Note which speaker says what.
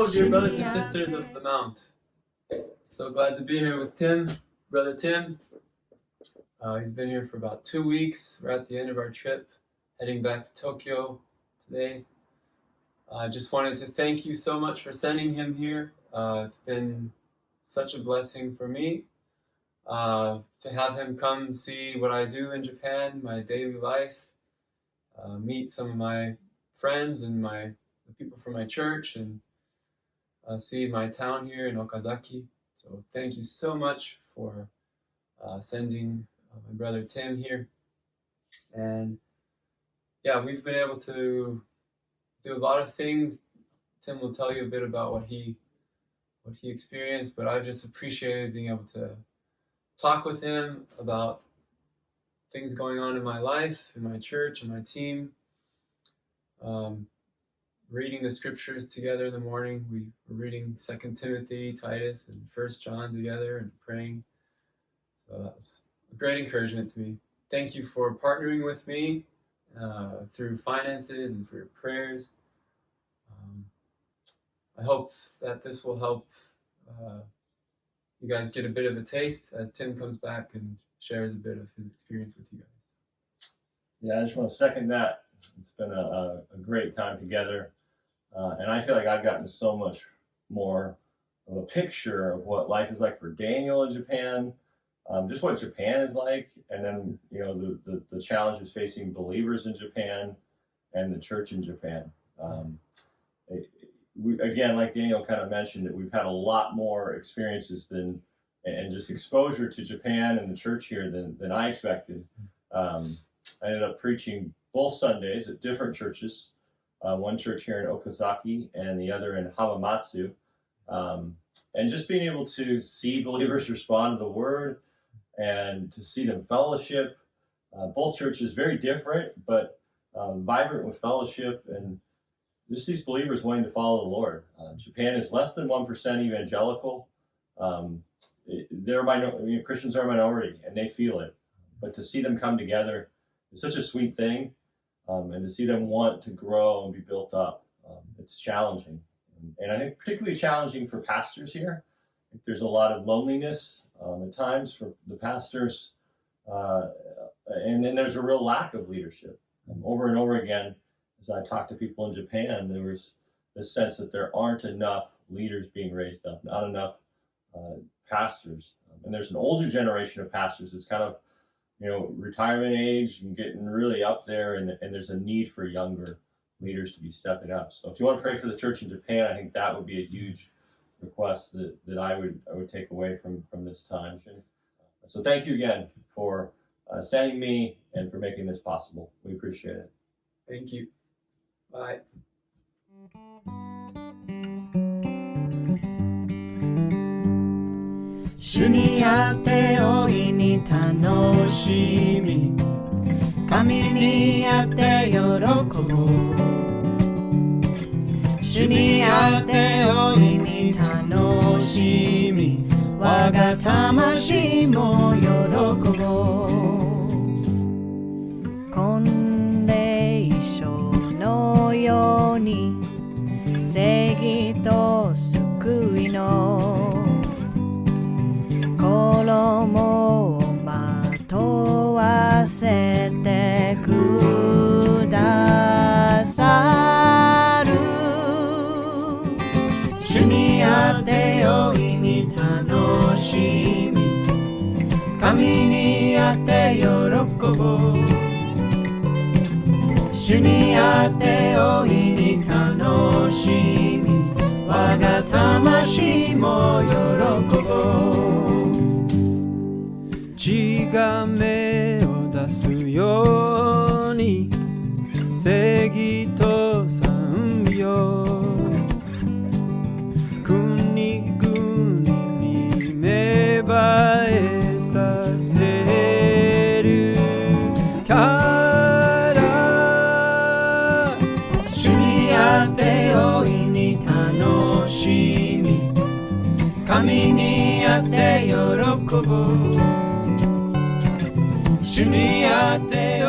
Speaker 1: Hello, dear brothers and sisters of the Mount. So glad to be here with Tim, Brother Tim. He's been here for about 2 weeks. We're at the end of our trip, heading back to Tokyo today. I just wanted to thank you so much for sending him here. It's been such a blessing for me to have him come see what I do in Japan, my daily life, meet some of my friends and the people from my church, and see my town here in Okazaki. So thank you so much for sending my brother Tim here. And yeah, we've been able to do a lot of things. Tim will tell you a bit about what he experienced, but I've just appreciated being able to talk with him about things going on in my life, in my church, and my team. Reading the scriptures together in the morning. We were reading 2 Timothy, Titus, and 1 John together and praying. So that was a great encouragement to me. Thank you for partnering with me through finances and for your prayers. I hope that this will help you guys get a bit of a taste as Tim comes back and shares a bit of his experience with you guys.
Speaker 2: Yeah, I just want to second that. It's been a great time together. And I feel like I've gotten so much more of a picture of what life is like for Daniel in Japan, just what Japan is like, and then the challenges facing believers in Japan and the church in Japan. Again, like Daniel kind of mentioned, that we've had a lot more experiences and just exposure to Japan and the church here than I expected. I ended up preaching both Sundays at different churches. One church here in Okazaki and the other in Hamamatsu. And just being able to see believers respond to the word and to see them fellowship. Both churches very different, but vibrant with fellowship and just these believers wanting to follow the Lord. Japan is less than 1% evangelical. Christians are a minority and they feel it. But to see them come together is such a sweet thing. And to see them want to grow and be built up, it's challenging. And I think particularly challenging for pastors here. I think there's a lot of loneliness at times for the pastors. And then there's a real lack of leadership. Over and over again, as I talk to people in Japan, there was this sense that there aren't enough leaders being raised up, not enough pastors. And there's an older generation of pastors that's kind of retirement age and getting really up there, and there's a need for younger leaders to be stepping up. So if you want to pray for the church in Japan, I think that would be a huge request that I would take away from this time. So thank you again for sending me and for making this possible. We appreciate it.
Speaker 1: Thank you. Bye.
Speaker 3: 主にあって大いに楽しみ神にあって喜ぼう主にあって大いに楽しみ我が魂も喜ぼう婚礼書のように正義と救いの衣をまとわせてくださる主にあって大いに楽しみ神にあって喜ぼう主にあって大いに楽しみ我が魂も喜ぼう血が芽を出すように正義と賛美を国々に芽生えさせるから主にあって大いに楽しみ神にあって喜ぼう主にあって